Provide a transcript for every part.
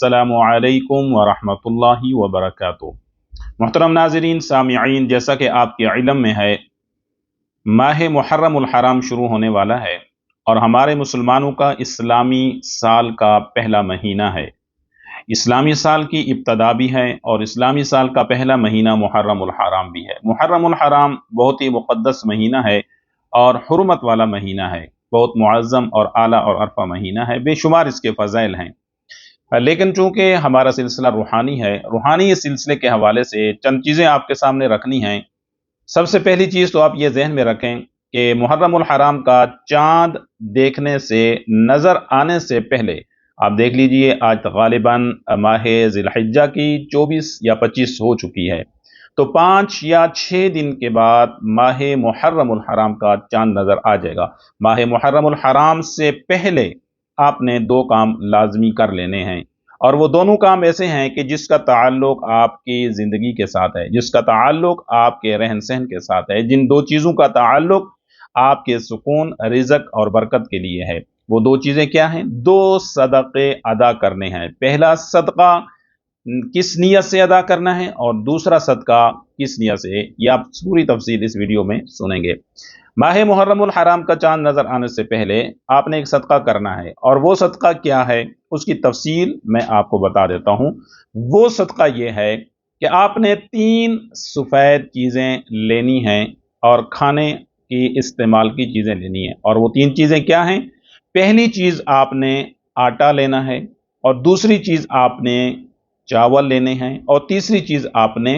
अस्सलामु अलैकुम वरहमतुल्लाहि वबरकातुहू। मुहतरम नाज़रीन सामिईन, जैसा कि आपके इल्म में है, माह मुहर्रमुल हराम शुरू होने वाला है और हमारे मुसलमानों का इस्लामी साल का पहला महीना है। इस्लामी साल की इब्तदा भी है और इस्लामी साल का पहला महीना मुहर्रमुल हराम भी है। मुहर्रमुल हराम बहुत ही मुक़द्दस महीना है और हुर्मत वाला महीना है, बहुत मुअज़्ज़म और आला और अरफा महीना है, बेशुमार इसके फ़ज़ाइल हैं। लेकिन चूंकि हमारा सिलसिला रूहानी है, रूहानी इस सिलसिले के हवाले से चंद चीज़ें आपके सामने रखनी हैं। सबसे पहली चीज़ तो आप ये जहन में रखें कि मुहर्रमुल हराम का चाँद देखने से, नज़र आने से पहले आप देख लीजिए, आज गालिबन माह ज़िलहिज्जा की 24 या 25 हो चुकी है, तो 5 या 6 दिन के बाद माह मुहर्रमुल हराम का चाँद नज़र आ जाएगा। माह मुहर्रमुल हराम से पहले आपने 2 काम लाजमी कर लेने हैं, और वो दोनों काम ऐसे हैं कि जिसका ताल्लुक आपकी ज़िंदगी के साथ है, जिसका ताल्लुक आपके रहन सहन के साथ है, जिन 2 चीज़ों का ताल्लुक आपके सुकून, रिज़्क और बरकत के लिए है। वो 2 चीज़ें क्या हैं? 2 सदक़े अदा करने हैं। पहला सदका किस नियत से अदा करना है और दूसरा सदका किस नियत से, ये आप पूरी तफसील इस वीडियो में सुनेंगे। माह मुहर्रमुल हराम का चांद नजर आने से पहले आपने एक सदका करना है, और वो सदका क्या है उसकी तफसील मैं आपको बता देता हूँ। वो सदका ये है कि आपने 3 सफ़ेद चीज़ें लेनी हैं और खाने की इस्तेमाल की चीज़ें लेनी हैं। और वो 3 चीज़ें क्या हैं? पहली चीज़ आपने आटा लेना है, और दूसरी चीज़ आपने चावल लेने हैं, और तीसरी चीज़ आपने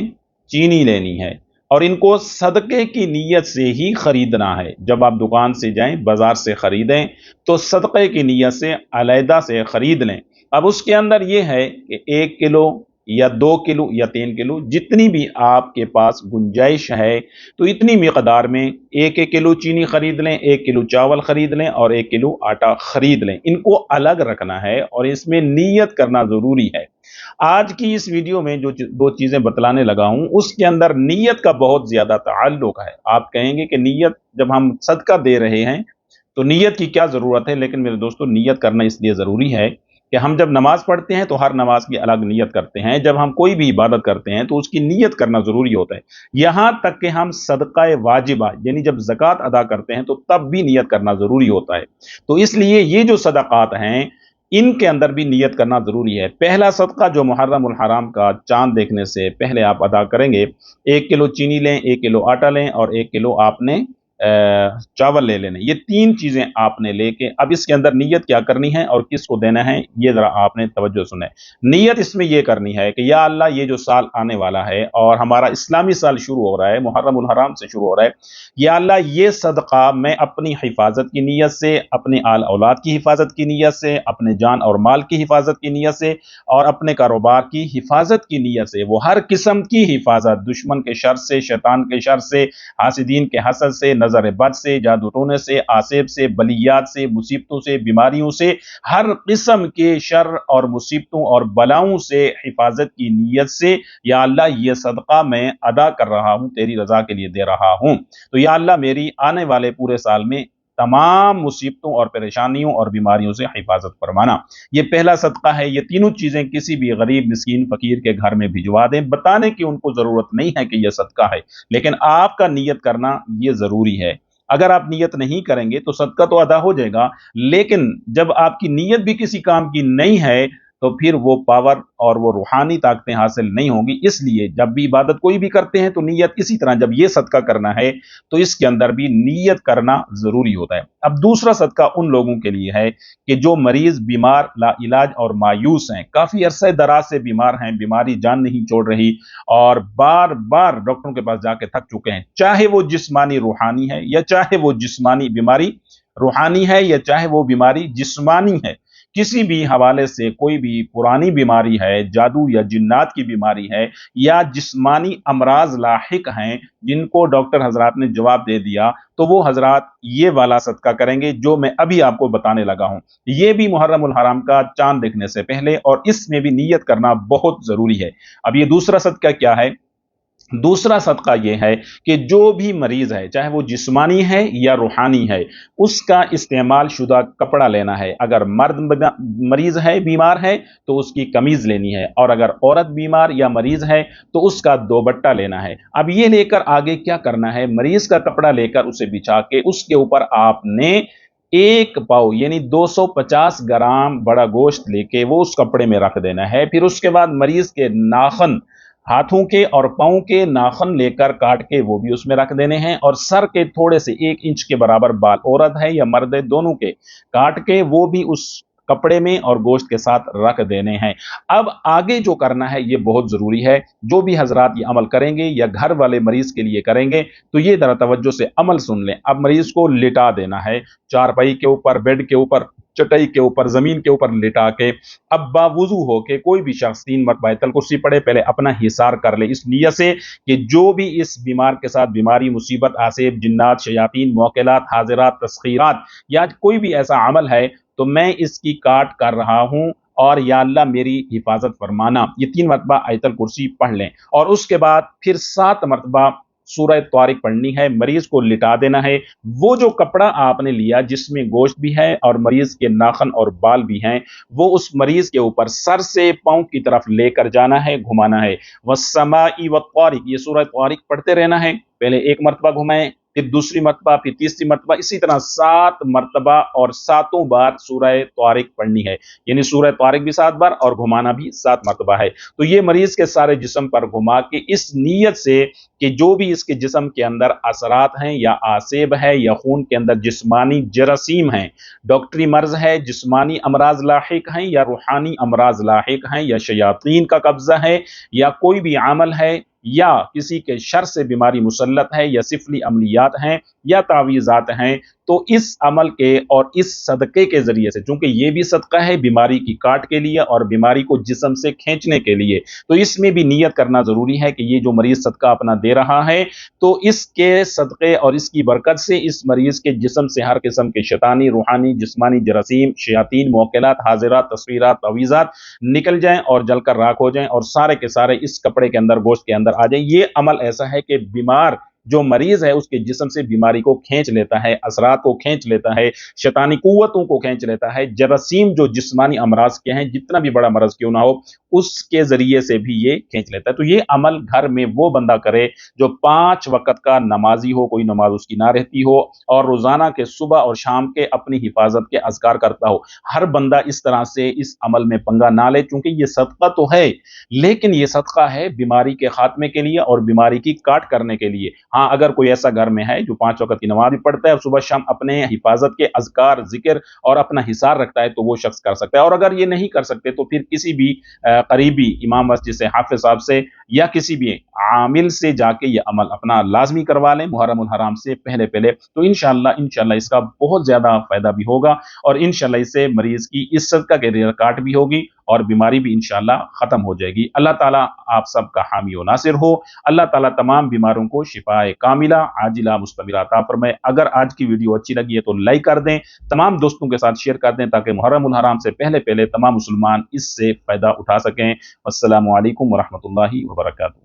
चीनी लेनी है। और इनको सदक़े की नीयत से ही ख़रीदना है। जब आप दुकान से जाएं, बाज़ार से ख़रीदें, तो सदक़े की नीयत से अलहदा से ख़रीद लें। अब उसके अंदर ये है कि 1 किलो या 2 किलो या 3 किलो, जितनी भी आपके पास गुंजाइश है, तो इतनी मिक़दार में 1-1 किलो चीनी ख़रीद लें, 1 किलो चावल ख़रीद लें और 1 किलो आटा ख़रीद लें। इनको अलग रखना है और इसमें नीयत करना ज़रूरी है। आज की इस वीडियो में जो 2 चीज़ें बतलाने लगा हूं, उसके अंदर नीयत का बहुत ज़्यादा ताल्लुक है। आप कहेंगे कि नीयत, जब हम सदका दे रहे हैं तो नीयत की क्या ज़रूरत है? लेकिन मेरे दोस्तों, नीयत करना इसलिए ज़रूरी है कि हम जब नमाज़ पढ़ते हैं तो हर नमाज की अलग नीयत करते हैं। जब हम कोई भी इबादत करते हैं तो उसकी नीयत करना ज़रूरी होता है। यहाँ तक कि हम सदका वाजिबा यानी जब ज़कात अदा करते हैं तो तब भी नीयत करना ज़रूरी होता है। तो इसलिए ये जो सदक़ात हैं, इनके अंदर भी नीयत करना ज़रूरी है। पहला सदका जो मुहर्रमुल हराम का चाँद देखने से पहले आप अदा करेंगे, 1 किलो चीनी लें, 1 किलो आटा लें और 1 किलो आपने चावल ले लेने। ये 3 चीज़ें आपने लेके अब इसके अंदर नीयत क्या करनी है और किसको देना है, ये ज़रा आपने तवज्जो सुने। नीयत इसमें ये करनी है कि या अल्लाह, ये जो साल आने वाला है और हमारा इस्लामी साल शुरू हो रहा है, मुहर्रमुल हराम से शुरू हो रहा है, या अल्लाह, ये सदका मैं अपनी हिफाजत की नीयत से, अपने आल औलाद की हिफाजत की नीयत से, अपने जान और माल की हिफाजत की नीयत से और अपने कारोबार की हिफाजत की नीयत से, वो हर किस्म की हिफाजत, दुश्मन के शर से, शैतान के शर से, हासिदीन के हसद से, नजर बद से, जादू टोने से, आसेब से, बलियात से, मुसीबतों से, बीमारियों से, हर किस्म के शर और मुसीबतों और बलाओं से हिफाजत की नीयत से, या अल्लाह, ये सदका मैं अदा कर रहा हूँ, तेरी रजा के लिए दे रहा हूँ। तो या अल्लाह, मेरी आने वाले पूरे साल में तमाम मुसीबतों और परेशानियों और बीमारियों से हिफाजत फरमाना। ये पहला सदका है। ये तीनों चीज़ें किसी भी गरीब, मिस्कीन, फ़कीर के घर में भिजवा दें। बताने की उनको ज़रूरत नहीं है कि यह सदका है, लेकिन आपका नीयत करना ये ज़रूरी है। अगर आप नीयत नहीं करेंगे तो सदका तो अदा हो जाएगा, लेकिन जब आपकी नीयत भी किसी काम की नहीं है तो फिर वो पावर और वो रूहानी ताकतें हासिल नहीं होंगी। इसलिए जब भी इबादत कोई भी करते हैं तो नीयत, इसी तरह जब ये सदका करना है तो इसके अंदर भी नीयत करना ज़रूरी होता है। अब दूसरा सदका उन लोगों के लिए है कि जो मरीज़, बीमार, लाइलाज और मायूस हैं, काफ़ी अरसे दराज से बीमार हैं, बीमारी जान नहीं छोड़ रही और बार बार डॉक्टरों के पास जाके थक चुके हैं। चाहे वो जिस्मानी रूहानी है, या चाहे वो जिस्मानी बीमारी रूहानी है, या चाहे वो बीमारी जिस्मानी है, किसी भी हवाले से कोई भी पुरानी बीमारी है, जादू या जिन्नात की बीमारी है, या जिस्मानी अमराज लाहिक हैं जिनको डॉक्टर हजरात ने जवाब दे दिया, तो वो हजरात ये वाला सदका करेंगे जो मैं अभी आपको बताने लगा हूं। ये भी मुहर्रमुल हराम का चांद देखने से पहले, और इसमें भी नीयत करना बहुत जरूरी है। अब ये दूसरा सदका क्या है? दूसरा सदका ये है कि जो भी मरीज है, चाहे वो जिस्मानी है या रूहानी है, उसका इस्तेमाल शुदा कपड़ा लेना है। अगर मरीज है, बीमार है, तो उसकी कमीज लेनी है, और अगर औरत बीमार या मरीज है तो उसका दोपट्टा लेना है। अब ये लेकर आगे क्या करना है, मरीज का कपड़ा लेकर उसे बिछा के उसके ऊपर आपने एक पाव यानी 250 ग्राम बड़ा गोश्त लेके वो उस कपड़े में रख देना है। फिर उसके बाद मरीज के नाखन, हाथों के और पांव के नाखन लेकर काट के वो भी उसमें रख देने हैं, और सर के थोड़े से 1 इंच के बराबर बाल, औरत है या मर्द है दोनों के, काट के वो भी उस कपड़े में और गोश्त के साथ रख देने हैं। अब आगे जो करना है ये बहुत जरूरी है। जो भी हजरात ये अमल करेंगे या घर वाले मरीज के लिए करेंगे तो ये जरा तवज्जो से अमल सुन लें। अब मरीज को लिटा देना है, चारपाई के ऊपर, बेड के ऊपर, चटाई के ऊपर, जमीन के ऊपर लिटा के, अब बावुजू हो के कोई भी शख्स 3 मरतबा आयतल कुर्सी पढ़े, पहले अपना हिसार कर ले इस नियत से कि जो भी इस बीमार के साथ बीमारी, मुसीबत, आसेब, जिन्नात, शयातीन, मौकिलात, हाजिरात, तस्खीरात या कोई भी ऐसा अमल है तो मैं इसकी काट कर रहा हूं, और या अल्लाह मेरी हिफाजत फरमाना। ये 3 मरतबा आयतल कुर्सी पढ़ लें, और उसके बाद फिर 7 मरतबा सूरह तारिक पढ़नी है। मरीज को लिटा देना है। वो जो कपड़ा आपने लिया जिसमें गोश्त भी है और मरीज के नाखन और बाल भी हैं, वो उस मरीज के ऊपर सर से पांव की तरफ लेकर जाना है, घुमाना है। वस्समाई वत्तारिक, ये सूरह तारिक पढ़ते रहना है। पहले 1 मरतबा घुमाएं, फिर दूसरी मरतबा, फिर तीसरी मरतबा, इसी तरह 7 मरतबा और 7 बार सूरह तारिक पढ़नी है। यानी सूरह तारिक भी 7 बार और घुमाना भी 7 मरतबा है। तो ये मरीज के सारे जिस्म पर घुमा के इस नीयत से कि जो भी इसके जिस्म के अंदर असरात हैं या आसेब है या खून के अंदर जिस्मानी जरासीम हैं, डॉक्टरी मर्ज है, जिस्मानी अमराज लाहिक हैं या रूहानी अमराज लाहिक हैं, या शयातीन का कब्जा है, या कोई भी अमल है, या किसी के शर से बीमारी मुसल्लत है, या सिफली अमलियात हैं, या तावीज़ात हैं, तो इस अमल के और इस सदक़े के ज़रिए से, चूंकि ये भी सदका है बीमारी की काट के लिए और बीमारी को जिस्म से खींचने के लिए, तो इसमें भी नियत करना ज़रूरी है कि ये जो मरीज़ सदका अपना दे रहा है तो इसके सदक़े और इसकी बरकत से इस मरीज़ के जिस्म से हर किस्म के शैतानी, रूहानी, जिस्मानी जरासीम, शयातीन, मौकिलात, हाजिरात, तस्वीरात, तावीज़ात निकल जाएं और जलकर राख हो जाएं, और सारे के सारे इस कपड़े के अंदर, गोश्त के अंदर आ जाए। ये अमल ऐसा है कि बीमार जो मरीज है उसके जिस्म से बीमारी को खींच लेता है, असरात को खींच लेता है, शैतानी कुव्वतों को खींच लेता है। जरासीम जो जिस्मानी अमराज के हैं, जितना भी बड़ा मरज क्यों ना हो, उसके जरिए से भी ये खींच लेता है। तो ये अमल घर में वो बंदा करे जो 5 वक्त का नमाजी हो, कोई नमाज उसकी ना रहती हो, और रोजाना के सुबह और शाम के अपनी हिफाजत के अज़कार करता हो। हर बंदा इस तरह से इस अमल में पंगा ना ले, क्योंकि ये सदका तो है, लेकिन ये सदका है बीमारी के खात्मे के लिए और बीमारी की काट करने के लिए। हाँ, अगर कोई ऐसा घर में है जो 5 वक्त की नमाज भी पढ़ता है और सुबह शाम अपने हिफाजत के अज़कार, जिक्र और अपना हिसार रखता है, तो वो शख्स कर सकता है। और अगर ये नहीं कर सकते तो फिर किसी भी करीबी इमाम मस्जिद से, हाफिज साहब से, या किसी भी आमिल से जाके ये अमल अपना लाजमी करवा लें मुहर्रमुल हराम से पहले पहले, तो इंशाअल्लाह इसका बहुत ज्यादा फायदा भी होगा, और इंशाअल्लाह इससे मरीज की इस सदका के रिकाट भी होगी और बीमारी भी इंशाअल्लाह खत्म हो जाएगी। अल्लाह ताला आप सबका हामी व नासिर हो। अल्लाह ताला तमाम बीमारों को शिफाए कामिला आजिला मुस्तमिरा अता फरमाए। अगर आज की वीडियो अच्छी लगी है तो लाइक कर दें, तमाम दोस्तों के साथ शेयर कर दें, ताकि मुहर्रमुल हराम से पहले पहले तमाम मुसलमान इससे फायदा उठा सकें। अस्सलामु अलैकुम व रहमतुल्लाहि व बरकातुहू।